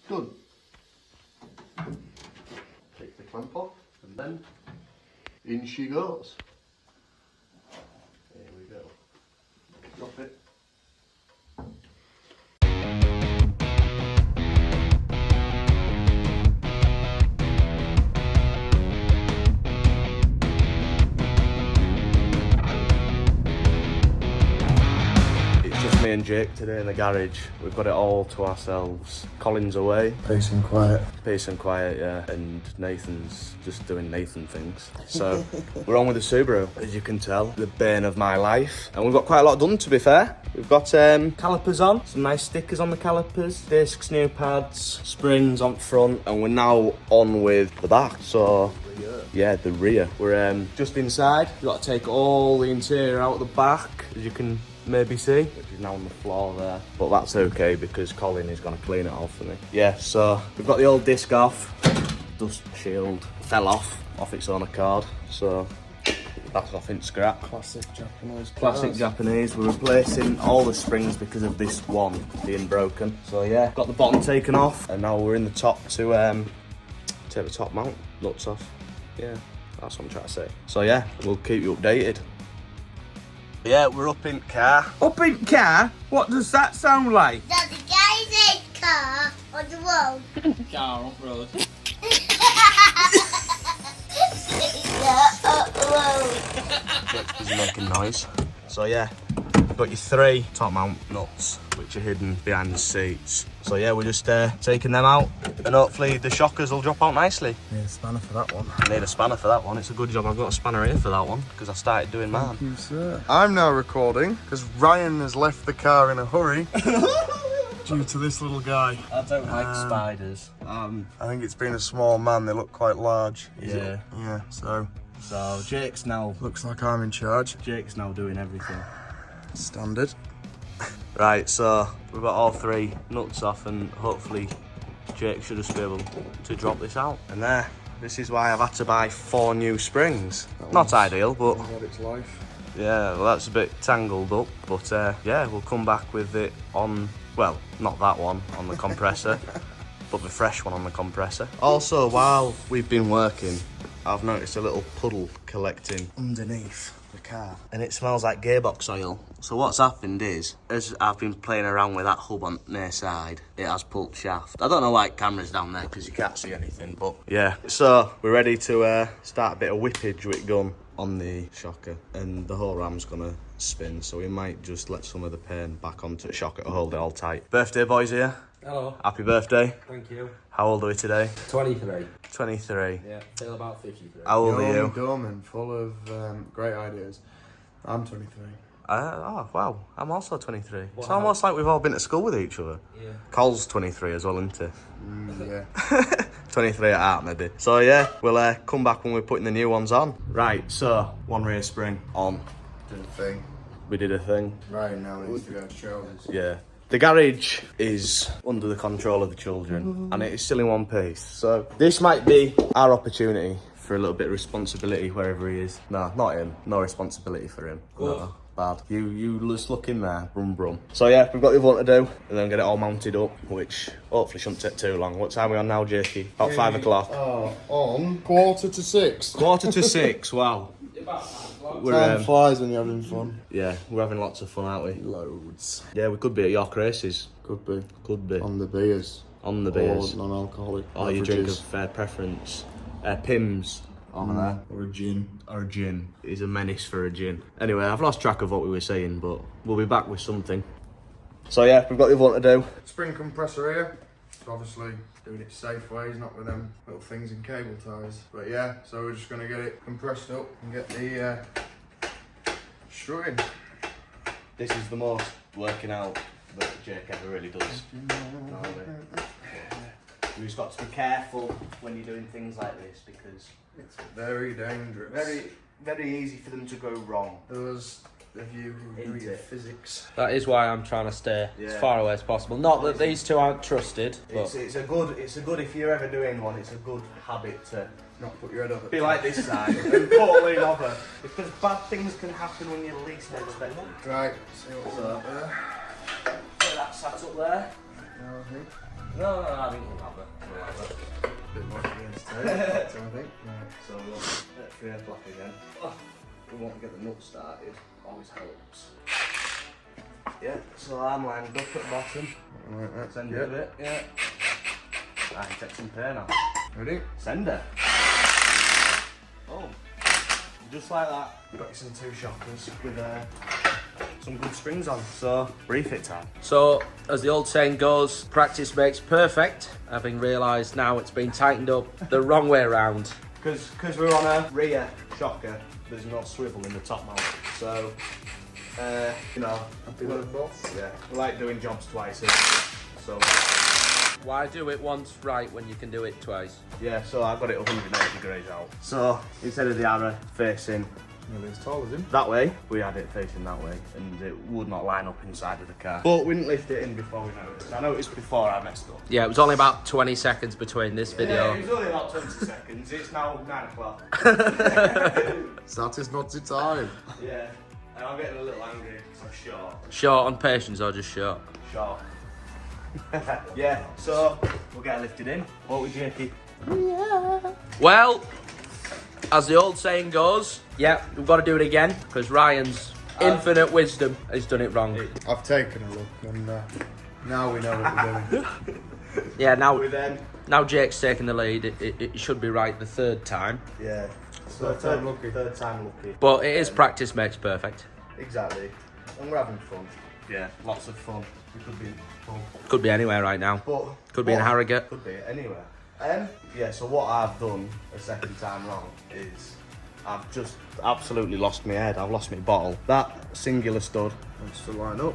Speaker 3: Done. Take the clamp off and then in she goes. There we go. Drop it.
Speaker 5: Me and Jake today in the garage. We've got it all to ourselves. Colin's away.
Speaker 4: Peace and quiet.
Speaker 5: Peace and quiet, yeah. And Nathan's just doing Nathan things. So we're on with the Subaru, as you can tell. The bane of my life. And we've got quite a lot done, to be fair. We've got calipers on, some nice stickers on the calipers, discs, new pads, springs on front, and we're now on with the back. So yeah, the rear. We're just inside. We've got to take all the interior out of the back, as you can maybe see, which is now on the floor there, but that's okay because Colin is going to clean it off for me. Yeah, so we've got the old disc off, dust shield fell off its own accord, so that's off in scrap.
Speaker 2: Classic Japanese.
Speaker 5: Classic Japanese. We're replacing all the springs because of this one being broken. So yeah, got the bottom taken off, and now we're in the top to take the top mount nuts off. Yeah, that's what I'm trying to say. So yeah, we'll keep you updated. Yeah, we're up in car.
Speaker 1: Up in car? What does that sound like?
Speaker 7: There's a guy's car on the road.
Speaker 1: Car on road.
Speaker 5: He's making noise. So yeah, you've got your 3 top mount nuts, which are hidden behind the seats. So yeah, we're just taking them out, and hopefully the shockers will drop out nicely.
Speaker 4: Need a spanner for that one.
Speaker 5: I need a spanner for that one. It's a good job I've got a spanner here for that one, because I started doing mine.
Speaker 4: Thank you, sir. I'm now recording because Ryan has left the car in a hurry due to this little guy.
Speaker 5: I don't like spiders.
Speaker 4: I think it's been a small man. They look quite large.
Speaker 5: Yeah.
Speaker 4: Yeah. So
Speaker 5: Jake's now
Speaker 4: looks like I'm in charge.
Speaker 5: Jake's now doing everything.
Speaker 4: Standard.
Speaker 5: Right, so we've got all 3 nuts off, and hopefully Jake should just be able to drop this out. And there, this is why I've had to buy 4 new springs. Not ideal, but
Speaker 4: What it's life.
Speaker 5: yeah, well, that's a bit tangled up. But yeah, we'll come back with it on, well, not that one on the compressor, but the fresh one on the compressor. Also, while we've been working, I've noticed a little puddle collecting underneath the car, and it smells like gearbox oil. So what's happened is, as I've been playing around with that hub on near side, it has pulled shaft. I don't know why camera's down there because you can't see anything, but yeah. So we're ready to start a bit of whippage with gun on the shocker, and the whole ram's gonna spin, so we might just let some of the paint back onto the shocker to hold it all tight. Birthday boys here.
Speaker 2: Hello.
Speaker 5: Happy birthday.
Speaker 2: Thank you.
Speaker 5: How old are we today? 23.
Speaker 2: 23. Yeah, feel about 53.
Speaker 5: How old are you?
Speaker 4: Dumb and full of great ideas. I'm 23.
Speaker 5: Oh, wow. I'm also 23. It's almost like we've all been to school with each other.
Speaker 2: Yeah.
Speaker 5: Col's 23 as well, isn't he?
Speaker 4: Yeah.
Speaker 5: 23 at heart, maybe. So, yeah, we'll come back when we're putting the new ones on. Right, so, 1 rear spring on.
Speaker 4: Did a thing.
Speaker 5: We did a thing.
Speaker 4: Right now it needs to go to shoulders.
Speaker 5: Yeah. The garage is under the control of the children, and it is still in one piece. So, this might be our opportunity for a little bit of responsibility wherever he is. No, not him. No responsibility for him. No. Bad. You just look in there, brum brum. So yeah, we've got the other one to do, and then get it all mounted up, which hopefully shouldn't take too long. What time are we on now, Jakey? About 5 o'clock.
Speaker 4: On 5:45.
Speaker 5: 5:45, wow.
Speaker 4: Time flies when you're having fun.
Speaker 5: Yeah, we're having lots of fun, aren't we?
Speaker 4: Loads.
Speaker 5: Yeah, we could be at York races.
Speaker 4: Could be.
Speaker 5: Could be.
Speaker 4: On the beers.
Speaker 5: On the beers.
Speaker 4: Or non-alcoholic.
Speaker 5: Or you drink of fair preference. Pimm's. Over there.
Speaker 4: Or a gin.
Speaker 5: Or a gin. He's a menace for a gin. Anyway, I've lost track of what we were saying, but we'll be back with something. So yeah, we've got the other one to do.
Speaker 4: Spring compressor here. Obviously doing it safe ways, not with them little things in cable ties. But yeah, so we're just gonna get it compressed up and get the strutting.
Speaker 5: This is the most working out that Jake ever really does. You've just got to be careful when you're doing things like this, because
Speaker 4: It's very dangerous.
Speaker 5: very easy for them to go wrong.
Speaker 4: Those of you who
Speaker 5: Isn't
Speaker 4: read
Speaker 5: it?
Speaker 4: physics.
Speaker 2: That is why I'm trying to stay as
Speaker 5: Yeah.
Speaker 2: far away as possible. Not that these two aren't trusted, but
Speaker 5: It's a good if you're ever doing one. It's a good habit to
Speaker 4: Not put your head up.
Speaker 5: be like this side and pull lean over, because bad things can happen when you least expect them.
Speaker 4: Right, see what's up there.
Speaker 5: Get that sat up there.
Speaker 4: Now I think.
Speaker 5: No, I think we'll have it.
Speaker 4: A bit more against two. So I think. Right.
Speaker 5: So we'll at 3 o'clock again. Oh, we won't get the nut started. Always helps. Yeah, so I'm lined up at the bottom.
Speaker 4: Right, that's
Speaker 5: Send
Speaker 4: good.
Speaker 5: it a bit, yeah. I can take some pain off.
Speaker 4: Ready?
Speaker 5: Send it. Oh, just like that. Got you some 2 shockers with some good springs on. So, refit time.
Speaker 2: so as the old saying goes, practice makes perfect. Having realised now it's been tightened up the wrong way around.
Speaker 5: Because we're on a rear shocker, there's no swivel in the top mount. So, you know,
Speaker 4: Happy with both?
Speaker 5: yeah, we like doing jobs twice. So,
Speaker 2: Why do it once right when you can do it twice?
Speaker 5: yeah, so I've got it 180 degrees out. So, instead of the arrow facing
Speaker 4: Nearly as tall as him.
Speaker 5: that way, we had it facing that way, and it would not line up inside of the car. But we didn't lift it in before we noticed. I noticed before I messed up.
Speaker 2: Yeah, it was only about 20 seconds between this video.
Speaker 5: Yeah, it was only about 20 seconds. It's now 9 o'clock.
Speaker 4: That is not the time.
Speaker 5: Yeah, and I'm getting a little angry because I'm short.
Speaker 2: Short on patience or just short?
Speaker 5: Short. Yeah, so we'll get it lifted in. Won't we, Jakey?
Speaker 2: Well, as the old saying goes, yeah, we've got to do it again because Ryan's infinite wisdom has done it wrong.
Speaker 4: I've taken a look and now we know what we're doing.
Speaker 2: Yeah, now
Speaker 5: then,
Speaker 2: now Jake's taking the lead. It should be right the third time.
Speaker 5: yeah. So
Speaker 4: Third time lucky.
Speaker 5: Third time lucky.
Speaker 2: But it is practice makes perfect.
Speaker 5: Exactly. And we're having fun. Yeah, lots of fun. We could be fun.
Speaker 2: Could be anywhere right now.
Speaker 5: But
Speaker 2: Could be in Harrogate.
Speaker 5: Could be anywhere. Yeah, so what I've done a second time wrong is I've just absolutely lost my head. I've lost my bottle. That singular stud
Speaker 4: Wants to line up.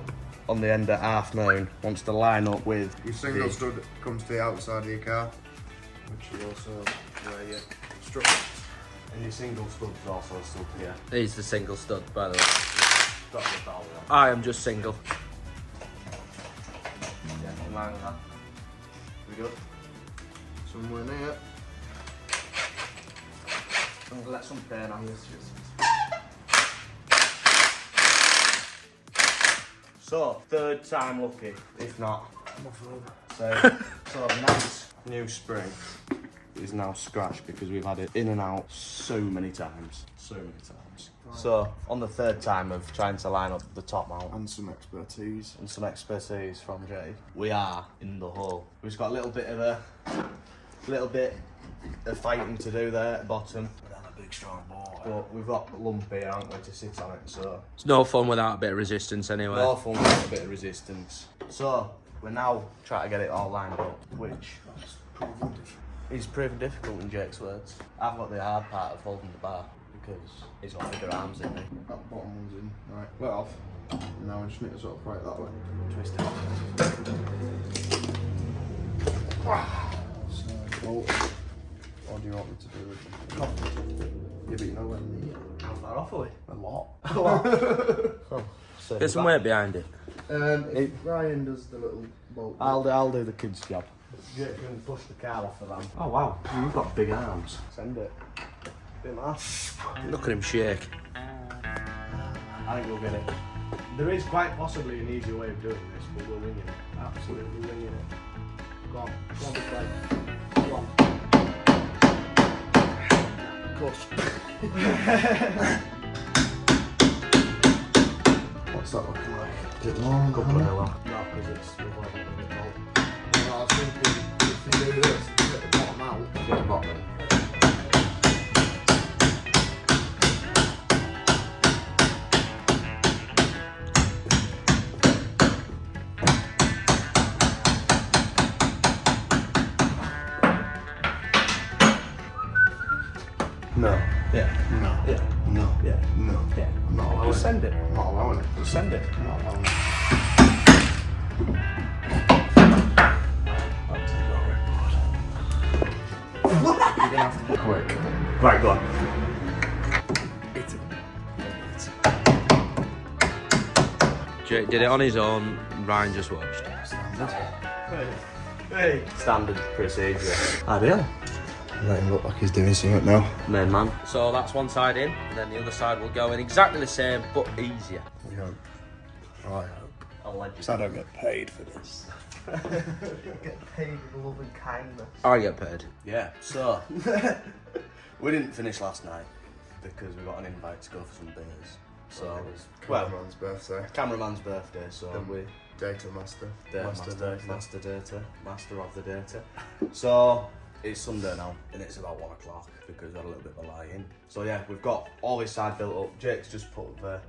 Speaker 5: on the end of half moon wants to line up with
Speaker 4: Your single stud comes to the outside of your car, which is also where you struck.
Speaker 5: and your single stud's also stuck here.
Speaker 2: He's the single stud, by the way.
Speaker 5: Got the bottle on.
Speaker 2: I am just single.
Speaker 5: Yeah, in line with that. We good?
Speaker 4: Somewhere near.
Speaker 5: I'm gonna let some pain on this. So, third time lucky, if not. So the nice new spring is now scratched because we've had it in and out so many times. So, on the third time of trying to line up the top mount
Speaker 4: And some expertise.
Speaker 5: and some expertise from Jay, we are in the hole. We've got a little bit of fighting to do there at the bottom. Big strong boy. But we've got a lump here, haven't we, to sit on it, so
Speaker 2: It's no fun without a bit of resistance anyway.
Speaker 5: no fun with a bit of resistance. So we're now trying to get it all lined up, which is proving difficult in Jake's words. I've got the hard part of holding the bar because he's got bigger arms than me.
Speaker 4: That bottom one's in. Right, let off. Now I just need to sort of pry it that way.
Speaker 5: Twist it off.
Speaker 4: So, what do you want me to do with them? Yeah, but you know when
Speaker 5: How far off are we?
Speaker 4: a lot.
Speaker 5: So
Speaker 2: There's some weight behind it.
Speaker 4: If Ryan does the little bolt.
Speaker 5: I'll do the kids' job. Jake can push the car off the ramp. Oh wow, you've got big arms. Send it. Bit mad.
Speaker 2: Look at him shake.
Speaker 5: I think we'll get it. There is quite possibly an easier way of doing this, but we're winging it. Absolutely winging it. Go on, big leg. Go on. Cuss.
Speaker 4: What's that looking like? Is it long?
Speaker 5: Couple of long. No, because it's the one with the bolt.
Speaker 4: Well, I was thinking if you do this, you get the bottom out.
Speaker 5: Get the bottom.
Speaker 4: No.
Speaker 5: Yeah.
Speaker 4: No.
Speaker 5: Yeah.
Speaker 4: No.
Speaker 5: Yeah.
Speaker 4: No.
Speaker 5: Yeah.
Speaker 4: I'm not allowing
Speaker 5: Just send it.
Speaker 4: I'm not allowing it.
Speaker 5: Just send it.
Speaker 4: I'm not allowing it. You're gonna have to be quick.
Speaker 5: Right, go on.
Speaker 2: Jake did it on his own. Ryan just watched.
Speaker 5: Hey. Standard procedure. Ideal.
Speaker 4: Let him look like he's doing something now.
Speaker 5: Main man.
Speaker 2: So that's one side in, and then the other side will go in exactly the same, but easier.
Speaker 4: We hope. I hope.
Speaker 5: Allegedly.
Speaker 4: So I don't get paid for this.
Speaker 5: Get paid with love and kindness.
Speaker 2: I get paid.
Speaker 5: Yeah, so we didn't finish last night because we got an invite to go for some beers. So
Speaker 4: it was
Speaker 5: well,
Speaker 4: cameraman's birthday.
Speaker 5: cameraman's birthday, so
Speaker 4: Then
Speaker 5: we
Speaker 4: Data master.
Speaker 5: master of the data. So it's Sunday now, and it's about 1 o'clock because we had a little bit of a lie-in. So yeah, we've got all this side built up. Jake's just put the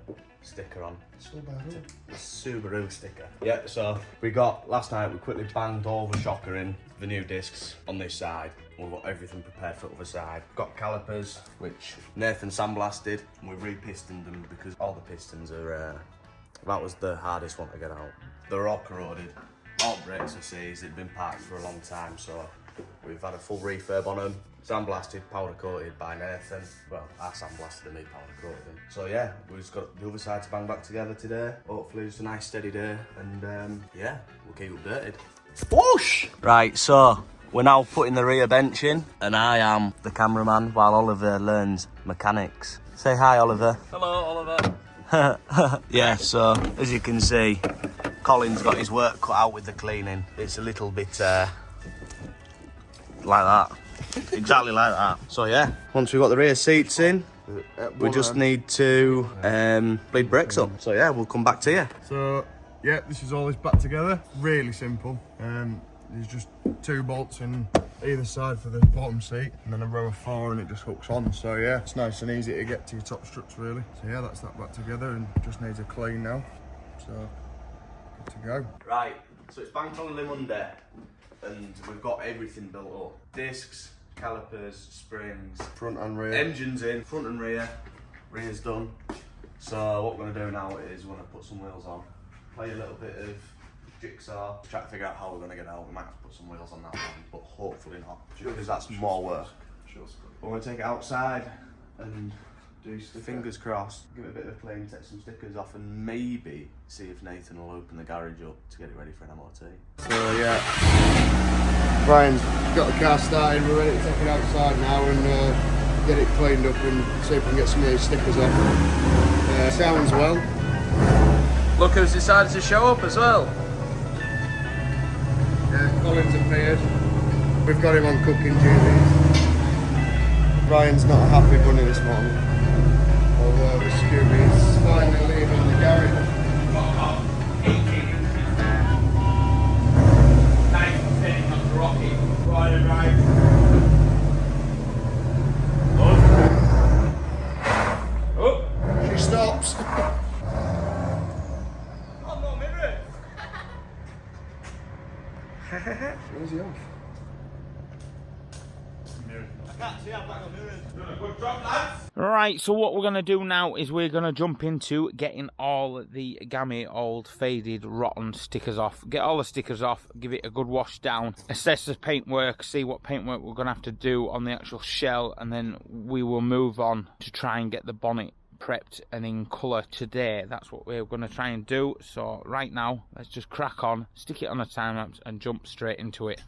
Speaker 5: sticker on.
Speaker 4: Subaru.
Speaker 5: The Subaru sticker. Yeah, so we got, last night we quickly banged all the shocker in, the new discs on this side. We've got everything prepared for the other side. Got calipers, which Nathan sandblasted, and we've re-pistoned them because all the pistons are, that was the hardest one to get out. They're all corroded, all brakes are seized, they'd been parked for a long time, so we've had a full refurb on them. Sandblasted, powder coated by Nathan. Well, I sandblasted and he powder coated them. So yeah, we've just got the other side to bang back together today. Hopefully it's a nice steady day, and yeah, we'll keep updated. Whoosh! Right, so we're now putting the rear bench in, and I am the cameraman while Oliver learns mechanics. Say hi, Oliver.
Speaker 2: Hello, Oliver.
Speaker 5: Yeah, so as you can see, Colin's got his work cut out with the cleaning. It's a little bit like that. Exactly like that. So yeah, once we've got the rear seats in, We just need to bleed brakes up. So yeah, we'll come back to you.
Speaker 4: So yeah, this is all this back together. Really simple. There's just 2 bolts in either side for the bottom seat, and then a row of 4, and it just hooks on. So yeah, it's nice and easy to get to your top struts really. So yeah, that's that back together, and just needs a clean now. So good to go.
Speaker 5: Right, so it's Bank Holiday Monday, and we've got everything built up. Discs, calipers, springs,
Speaker 4: Front and rear.
Speaker 5: engines in, front and rear. Rear's done. So what we're going to do now is we're going to put some wheels on, play a little bit of jigsaw, try to figure out how we're going to get out. We might have to put some wheels on that one, but hopefully not, because that's more work. We're going to take it outside and do fingers crossed, give it a bit of a clean, take some stickers off, and maybe see if Nathan will open the garage up to get it ready for an MOT.
Speaker 4: So yeah, Brian's got the car started. We're ready to take it outside now and get it cleaned up and see if we can get some of these stickers off. Sounds well.
Speaker 2: Look who's decided to show up as well.
Speaker 4: Yeah, Colin's appeared. We've got him on cooking duties. Brian's not a happy bunny this morning. Although the Scooby's finally leaving the garage.
Speaker 1: Nice and steady, not rocky. Right and right. Oh!
Speaker 4: She stops.
Speaker 1: Oh, no mirror!
Speaker 4: Where's he off?
Speaker 1: Right, so what we're going to do now is we're going to jump into getting all the gammy, old, faded, rotten stickers off. Get all the stickers off, give it a good wash down, assess the paintwork, see what paintwork we're going to have to do on the actual shell, and then we will move on to try and get the bonnet prepped and in colour today. That's what we're going to try and do. So right now, let's just crack on, stick it on a time lapse and jump straight into it.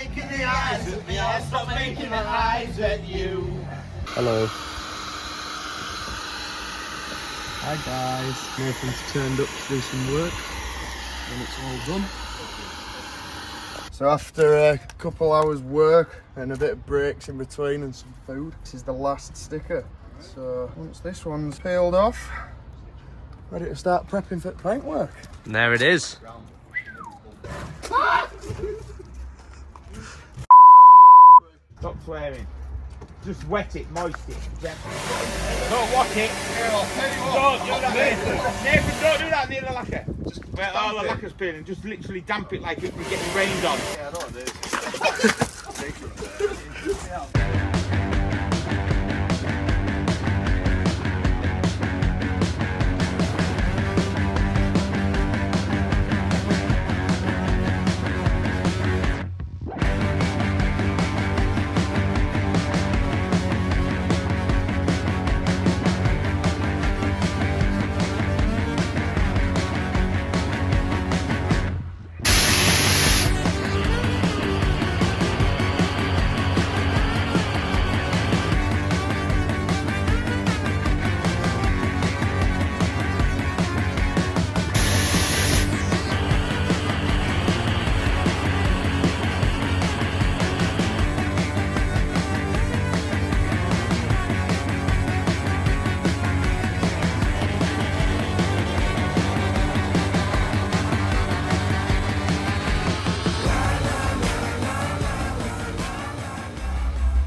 Speaker 1: making the eyes at me, I'll stop making the eyes at you.
Speaker 2: Hello. Hi guys. Nathan's turned up to do some work and it's all done.
Speaker 4: So after a couple hours work and a bit of breaks in between and some food, this is the last sticker. So once this one's peeled off, ready to start prepping for the paintwork.
Speaker 2: And there it is.
Speaker 1: Stop swearing. Just wet it, moist it. Don't wash it. Don't do that, Nathan. Nathan, don't do that near the lacquer. Just where all the lacquer's peeling. Just literally damp it like if you're getting rained on.
Speaker 4: Yeah, I know what it is.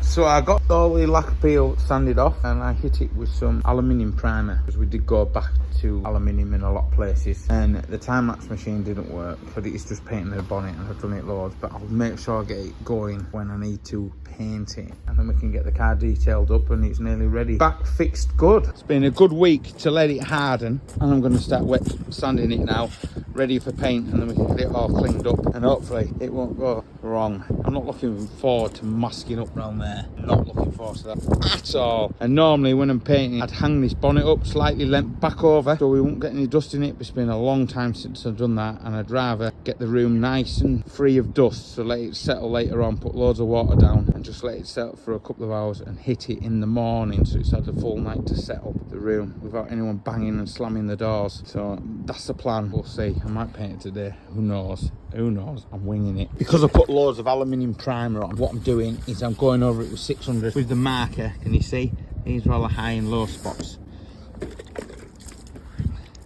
Speaker 1: So I got all the lacquer peel sanded off and I hit it with some aluminium primer because we did go back to aluminium in a lot of places, and the time-lapse machine didn't work, but it's just painting the bonnet and I've done it loads, but I'll make sure I get it going when I need to paint it, and then we can get the car detailed up and it's nearly ready. Back fixed good. It's been a good week to let it harden, and I'm going to start wet sanding it now, ready for paint, and then we can get it all cleaned up and hopefully it won't go wrong. I'm not looking forward to masking up round there, not looking forward to that at all. And normally when I'm painting I'd hang this bonnet up slightly lent back over so we won't get any dust in it, but it's been a long time since I've done that, and I'd rather get the room nice and free of dust, so let it settle later on, put loads of water down and just let it settle for a couple of hours and hit it in the morning so it's had a full night to settle the room without anyone banging and slamming the doors. So that's the plan. We'll see. I might paint it today, who knows. Who knows? I'm winging it. Because I put loads of aluminium primer on, what I'm doing is I'm going over it with 600 with the marker. Can you see? These are all the high and low spots.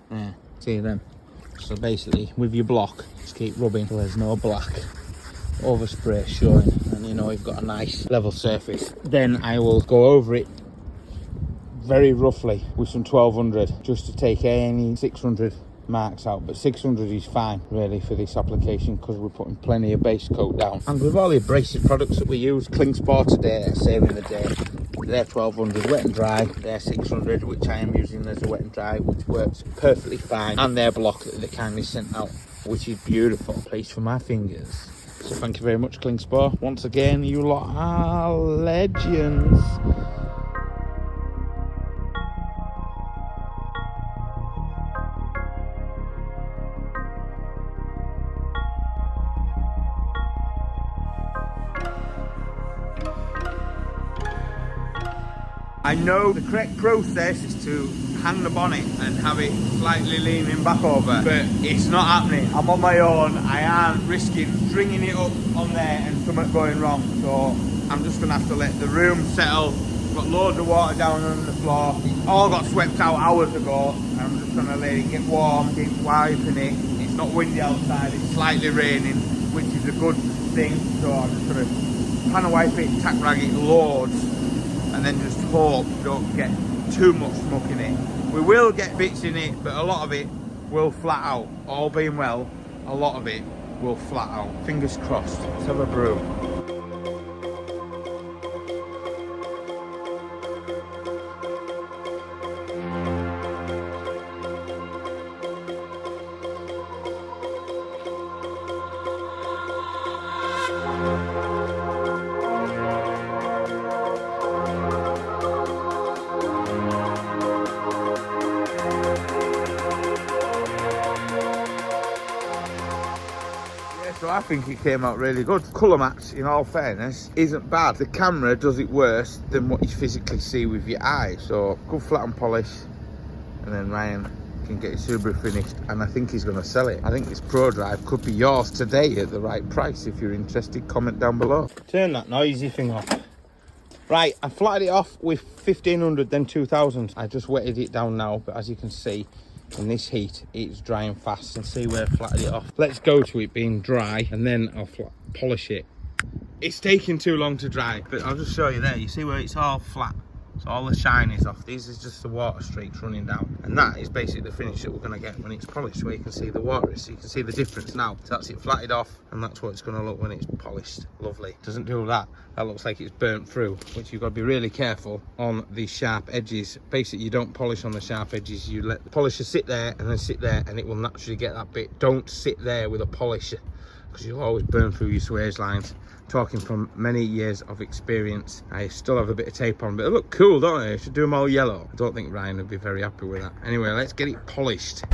Speaker 1: There, see them? So basically, with your block, just keep rubbing till there's no black overspray showing, and you know you've got a nice level surface. Then I will go over it very roughly with some 1200 just to take any 600 marks out, but 600 is fine really for this application because we're putting plenty of base coat down. And with all the abrasive products that we use, Klingspor today are saving the day. They're 1200 wet and dry, they're 600 which I am using as a wet and dry, which works perfectly fine, and their block that they kindly sent out, which is beautiful. Place for my fingers. So thank you very much, Klingspor. Once again, you lot are legends. I know the correct process is to hang the bonnet and have it slightly leaning back over, but it's not happening. I'm on my own. I aren't risking stringing it up on there and something going wrong, so I'm just gonna have to let the room settle. Got loads of water down on the floor. It all got swept out hours ago. I'm just gonna let it get warm, keep wiping it. It's not windy outside, it's slightly raining, which is a good thing, so I'm just gonna pan wipe it, tack rag it loads, and then just hope we don't get too much smoke in it. We will get bits in it, but a lot of it will flat out. All being well, a lot of it will flat out. Fingers crossed. Let's have a brew. I think it came out really good. Colour match, in all fairness, isn't bad. The camera does it worse than what you physically see with your eye. So good flat and polish, and then Ryan can get his Subaru finished, and I think he's going to sell it. I think this ProDrive could be yours today at the right price. If you're interested, comment down below. Turn that noisy thing off. Right, I flatted it off with 1500, then 2000. I just wetted it down now, but as you can see, in this heat, it's drying fast. And see where I flatted it off. Let's go to it being dry, and then I'll polish it. It's taking too long to dry, but I'll just show you there. You see where it's all flat? So all the shine is off. These is just the water streaks running down, and that is basically the finish that we're going to get when it's polished, where you can see the water is. So you can see the difference now. So that's it flatted off, and that's what it's going to look when it's polished. Lovely. Doesn't do that. That looks like it's burnt through, which you've got to be really careful on the sharp edges. Basically, you don't polish on the sharp edges. You let the polisher sit there and then sit there, and it will naturally get that bit. Don't sit there with a polisher, because you'll always burn through your swage lines. Talking from many years of experience. I still have a bit of tape on, but they look cool, don't they? I should do them all yellow. I don't think Ryan would be very happy with that. Anyway, let's get it polished.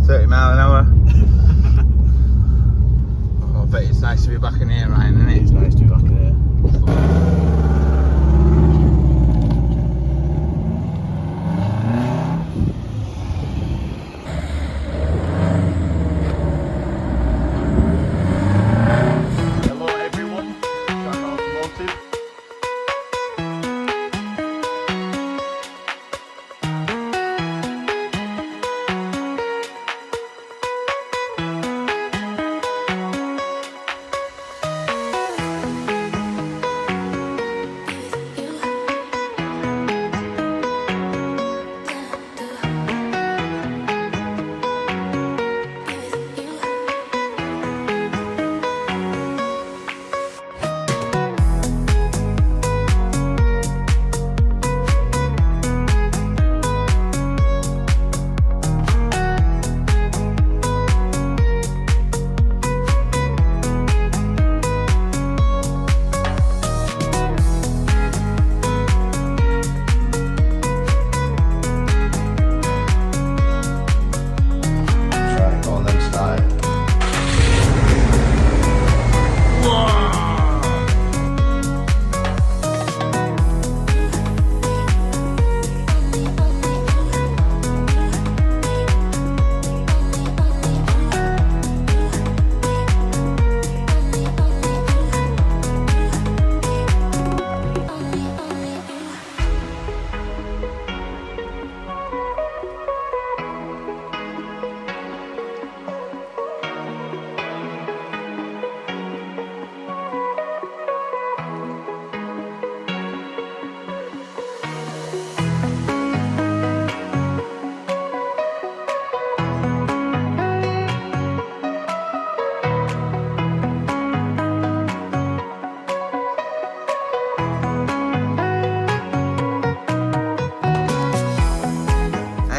Speaker 1: 30 mile an hour. Oh, I bet it's nice to be back in here, Ryan, isn't it?
Speaker 5: It's nice to be back in here. Hello everyone, Shineautomotive.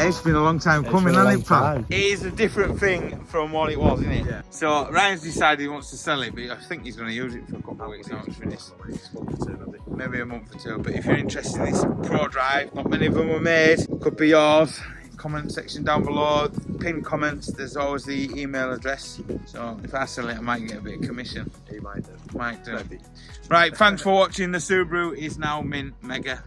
Speaker 1: It's been a long time coming,
Speaker 5: been a
Speaker 1: hasn't it,
Speaker 5: long
Speaker 1: pal?
Speaker 5: time.
Speaker 1: It is a different thing from what it was, isn't it?
Speaker 5: Yeah.
Speaker 1: So Ryan's decided he wants to sell it, but I think he's going to use it for a couple of weeks now it's finished. Maybe a month or two. But if you're interested in this ProDrive, not many of them were made. Could be yours. Comment section down below. Pin comments. There's always the email address. So if I sell it, I might get a bit of commission.
Speaker 5: You might do.
Speaker 1: Might do.
Speaker 5: Maybe.
Speaker 1: Right. Thanks for watching. The Subaru is now mint mega.